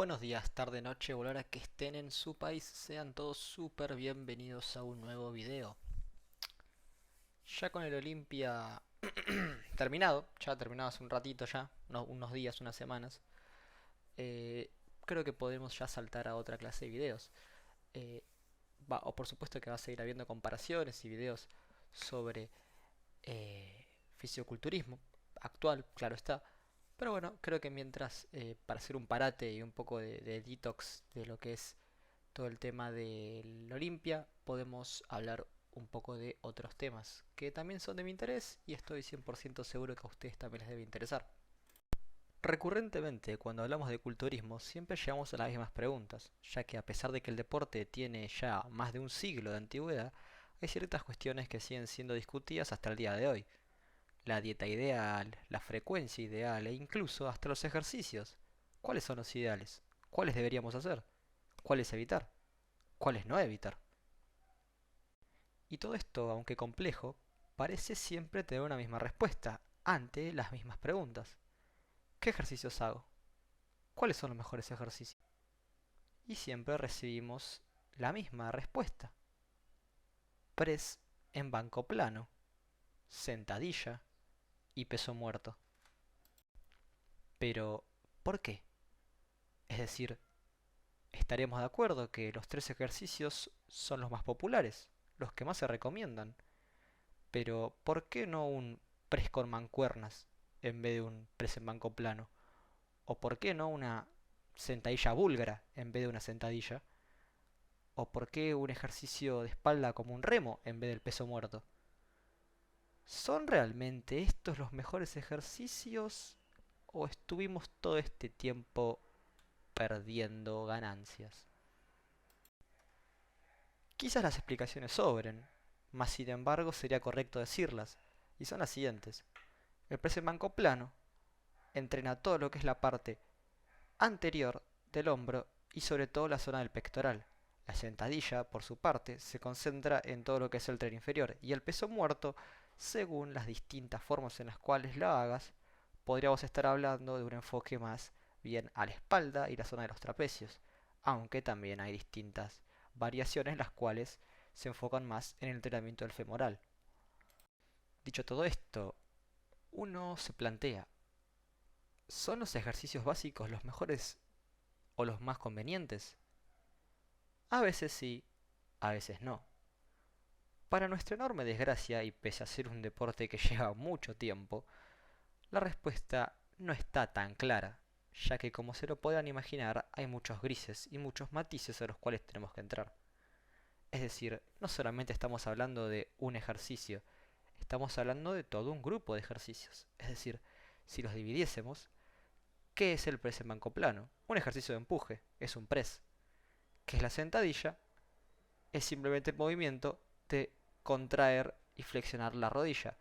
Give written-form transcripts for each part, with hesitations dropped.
Buenos días, tarde, noche o a la hora que estén en su país, sean todos súper bienvenidos a un nuevo video. Ya con el Olimpia terminado, ya terminado hace un ratito ya, unos días, unas semanas, eh, creo que podemos ya saltar a otra clase de videos. Eh, o por supuesto que va a seguir habiendo comparaciones y videos sobre fisioculturismo actual, claro está. Pero bueno, creo que mientras, para hacer un parate y un poco de detox de lo que es todo el tema del Olimpia, podemos hablar un poco de otros temas que también son de mi interés y estoy 100% seguro que a ustedes también les debe interesar. Recurrentemente, cuando hablamos de culturismo, siempre llegamos a las mismas preguntas, ya que a pesar de que el deporte tiene ya más de un siglo de antigüedad, hay ciertas cuestiones que siguen siendo discutidas hasta el día de hoy. La dieta ideal, la frecuencia ideal e incluso hasta los ejercicios. ¿Cuáles son los ideales? ¿Cuáles deberíamos hacer? ¿Cuáles evitar? ¿Cuáles no evitar? Y todo esto, aunque complejo, parece siempre tener una misma respuesta ante las mismas preguntas. ¿Qué ejercicios hago? ¿Cuáles son los mejores ejercicios? Y siempre recibimos la misma respuesta. Press en banco plano, sentadilla y peso muerto. Pero, ¿por qué? Es decir, estaremos de acuerdo que los tres ejercicios son los más populares, los que más se recomiendan. Pero, ¿por qué no un press con mancuernas en vez de un press en banco plano? ¿O por qué no una sentadilla búlgara en vez de una sentadilla? ¿O por qué un ejercicio de espalda como un remo en vez del peso muerto? ¿Son realmente estos los mejores ejercicios? ¿O estuvimos todo este tiempo perdiendo ganancias? Quizás las explicaciones sobren, mas sin embargo sería correcto decirlas, y son las siguientes. El press en banco plano entrena todo lo que es la parte anterior del hombro y sobre todo la zona del pectoral. La sentadilla, por su parte, se concentra en todo lo que es el tren inferior y el peso muerto, según las distintas formas en las cuales lo hagas, podríamos estar hablando de un enfoque más bien a la espalda y la zona de los trapecios, aunque también hay distintas variaciones las cuales se enfocan más en el entrenamiento del femoral. Dicho todo esto, uno se plantea, ¿son los ejercicios básicos los mejores o los más convenientes? A veces sí, a veces no. Para nuestra enorme desgracia, y pese a ser un deporte que lleva mucho tiempo, la respuesta no está tan clara, ya que como se lo podrán imaginar, hay muchos grises y muchos matices a los cuales tenemos que entrar. Es decir, no solamente estamos hablando de un ejercicio, estamos hablando de todo un grupo de ejercicios. Es decir, si los dividiésemos, ¿qué es el press en banco plano? Un ejercicio de empuje, es un press. ¿Qué es la sentadilla? Es simplemente el movimiento de contraer y flexionar la rodilla.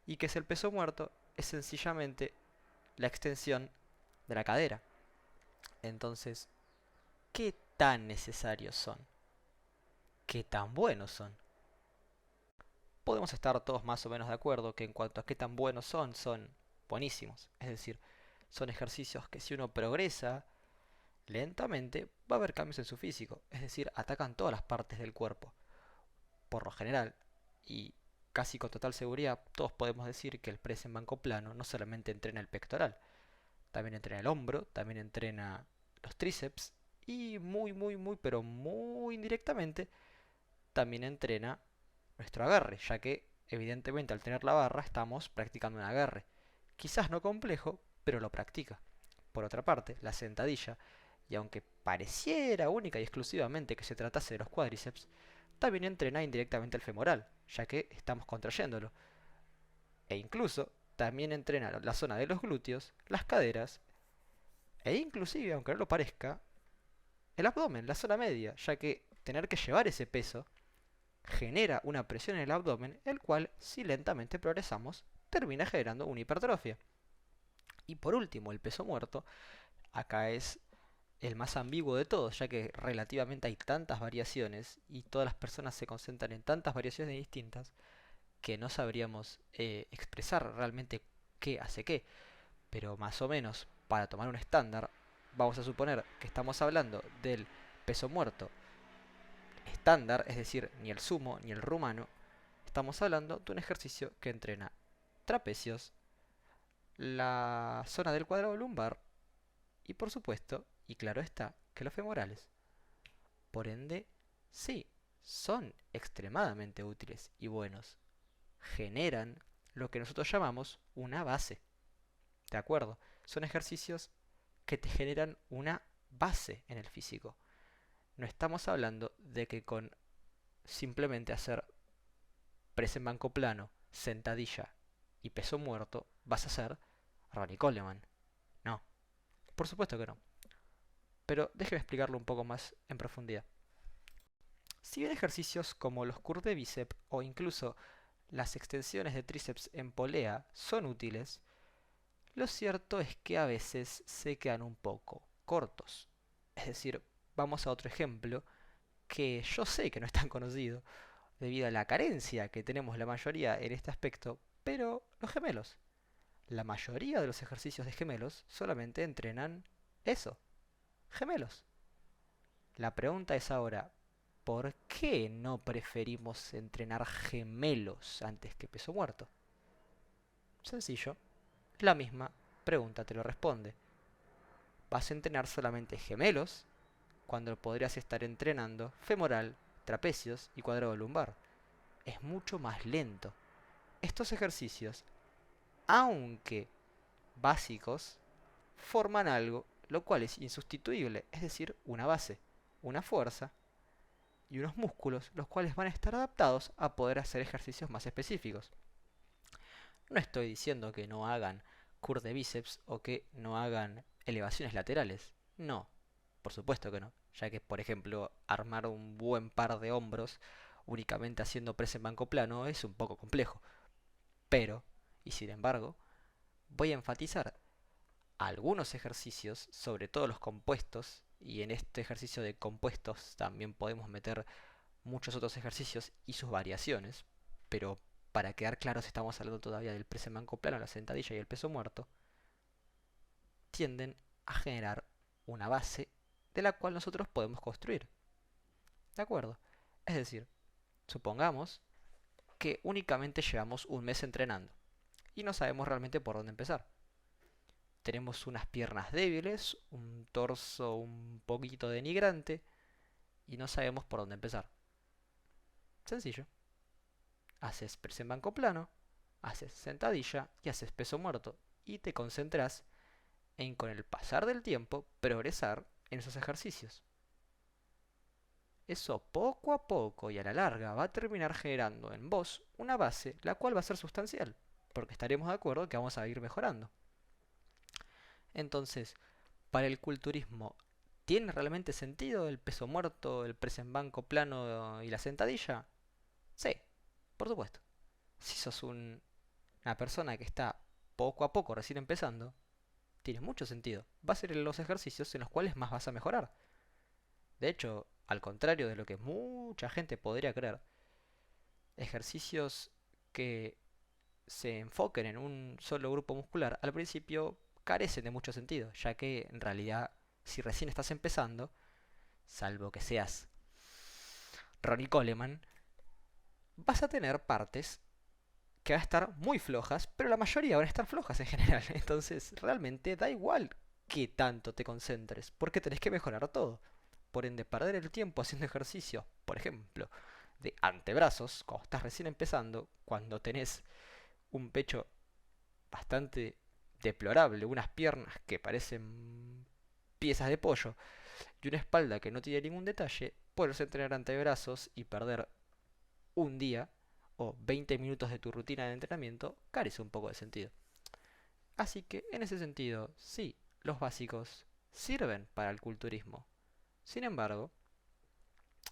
¿Y qué es el peso muerto? Es sencillamente la extensión de la cadera. Entonces, ¿qué tan necesarios son? ¿Qué tan buenos son? Podemos estar todos más o menos de acuerdo que en cuanto a qué tan buenos son, son buenísimos. Es decir, son ejercicios que si uno progresa lentamente, va a haber cambios en su físico. Es decir, atacan todas las partes del cuerpo. Por lo general, y casi con total seguridad, todos podemos decir que el press en banco plano no solamente entrena el pectoral, también entrena el hombro, también entrena los tríceps y pero muy indirectamente, también entrena nuestro agarre, ya que evidentemente al tener la barra estamos practicando un agarre. Quizás no complejo, pero lo practica. Por otra parte, la sentadilla, y aunque pareciera única y exclusivamente que se tratase de los cuádriceps, también entrena indirectamente el femoral, ya que estamos contrayéndolo. E incluso también entrena la zona de los glúteos, las caderas, e inclusive, aunque no lo parezca, el abdomen, la zona media, ya que tener que llevar ese peso genera una presión en el abdomen, el cual, si lentamente progresamos, termina generando una hipertrofia. Y por último, el peso muerto, acá es el más ambiguo de todos, ya que relativamente hay tantas variaciones y todas las personas se concentran en tantas variaciones distintas que no sabríamos expresar realmente qué hace qué. Pero más o menos, para tomar un estándar, vamos a suponer que estamos hablando del peso muerto estándar, es decir, ni el sumo ni el rumano, estamos hablando de un ejercicio que entrena trapecios, la zona del cuadrado lumbar y por supuesto, y claro está, que los femorales. Por ende, sí, son extremadamente útiles y buenos. Generan lo que nosotros llamamos una base. ¿De acuerdo? Son ejercicios que te generan una base en el físico. No estamos hablando de que con simplemente hacer press en banco plano, sentadilla y peso muerto vas a hacer Ronnie Coleman. No, por supuesto que no. Pero déjeme explicarlo un poco más en profundidad. Si bien ejercicios como los curls de bíceps o incluso las extensiones de tríceps en polea son útiles, lo cierto es que a veces se quedan un poco cortos. Es decir, vamos a otro ejemplo que yo sé que no es tan conocido debido a la carencia que tenemos la mayoría en este aspecto, pero los gemelos. La mayoría de los ejercicios de gemelos solamente entrenan eso, gemelos. La pregunta es ahora, ¿por qué no preferimos entrenar gemelos antes que peso muerto? Sencillo, la misma pregunta te lo responde. Vas a entrenar solamente gemelos cuando podrías estar entrenando femoral, trapecios y cuadrado lumbar. Es mucho más lento. Estos ejercicios, aunque básicos, forman algo lo cual es insustituible, es decir, una base, una fuerza y unos músculos los cuales van a estar adaptados a poder hacer ejercicios más específicos. No estoy diciendo que no hagan curl de bíceps o que no hagan elevaciones laterales. No, por supuesto que no, ya que por ejemplo armar un buen par de hombros únicamente haciendo press en banco plano es un poco complejo. Pero, y sin embargo, voy a enfatizar algunos ejercicios, sobre todo los compuestos, y en este ejercicio de compuestos también podemos meter muchos otros ejercicios y sus variaciones, pero para quedar claros estamos hablando todavía del press en banco plano, la sentadilla y el peso muerto, tienden a generar una base de la cual nosotros podemos construir. ¿De acuerdo? Es decir, supongamos que únicamente llevamos un mes entrenando y no sabemos realmente por dónde empezar. Tenemos unas piernas débiles, un torso un poquito denigrante y no sabemos por dónde empezar. Sencillo. Haces press en banco plano, haces sentadilla y haces peso muerto y te concentras en con el pasar del tiempo progresar en esos ejercicios. Eso poco a poco y a la larga va a terminar generando en vos una base la cual va a ser sustancial, porque estaremos de acuerdo que vamos a ir mejorando. Entonces, para el culturismo, ¿tiene realmente sentido el peso muerto, el press en banco plano y la sentadilla? Sí, por supuesto. Si sos una persona que está poco a poco recién empezando, tiene mucho sentido. Va a ser los ejercicios en los cuales más vas a mejorar. De hecho, al contrario de lo que mucha gente podría creer, ejercicios que se enfoquen en un solo grupo muscular al principio carecen de mucho sentido, ya que en realidad si recién estás empezando, salvo que seas Ronnie Coleman, vas a tener partes que van a estar muy flojas, pero la mayoría van a estar flojas en general. Entonces realmente da igual qué tanto te concentres, porque tenés que mejorar todo. Por ende, perder el tiempo haciendo ejercicio, por ejemplo, de antebrazos, cuando estás recién empezando, cuando tenés un pecho bastante deplorable, unas piernas que parecen piezas de pollo y una espalda que no tiene ningún detalle, puedes entrenar antebrazos y perder un día o 20 minutos de tu rutina de entrenamiento carece un poco de sentido. Así que en ese sentido, sí, los básicos sirven para el culturismo. Sin embargo,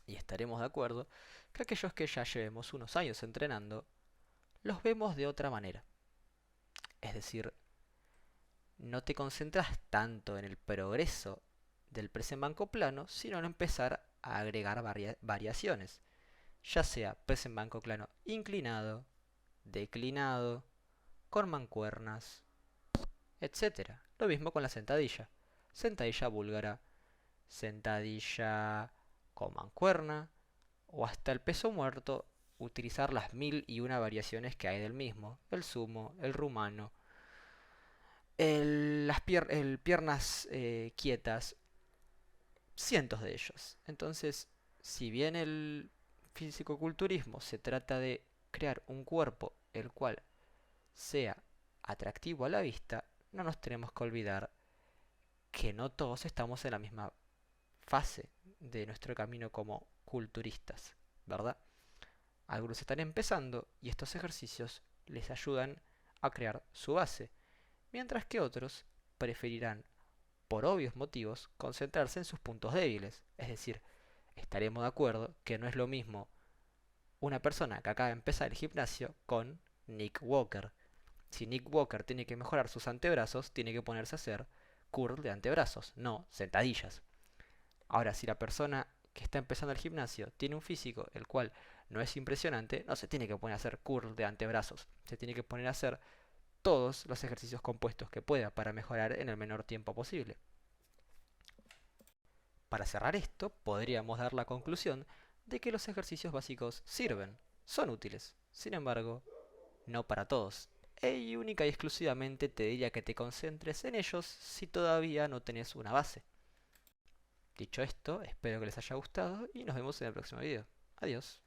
y estaremos de acuerdo, que aquellos que ya llevemos unos años entrenando, los vemos de otra manera. Es decir, no te concentras tanto en el progreso del press en banco plano, sino en empezar a agregar variaciones, ya sea press en banco plano inclinado, declinado, con mancuernas, etcétera. Lo mismo con la sentadilla. sentadilla búlgara, sentadilla con mancuerna o hasta el peso muerto, utilizar las mil y una variaciones que hay del mismo, el sumo, el rumano, piernas quietas, cientos de ellos. Entonces, si bien el fisicoculturismo se trata de crear un cuerpo el cual sea atractivo a la vista, no nos tenemos que olvidar que no todos estamos en la misma fase de nuestro camino como culturistas, ¿verdad? Algunos están empezando y estos ejercicios les ayudan a crear su base, mientras que otros preferirán, por obvios motivos, concentrarse en sus puntos débiles. Es decir, estaremos de acuerdo que no es lo mismo una persona que acaba de empezar el gimnasio con Nick Walker. Si Nick Walker tiene que mejorar sus antebrazos, tiene que ponerse a hacer curl de antebrazos, no sentadillas. Ahora, si la persona que está empezando el gimnasio tiene un físico el cual no es impresionante, no se tiene que poner a hacer curl de antebrazos, se tiene que poner a hacer todos los ejercicios compuestos que pueda para mejorar en el menor tiempo posible. Para cerrar esto, podríamos dar la conclusión de que los ejercicios básicos sirven, son útiles, sin embargo, no para todos. Y única y exclusivamente te diría que te concentres en ellos si todavía no tenés una base. Dicho esto, espero que les haya gustado y nos vemos en el próximo video. Adiós.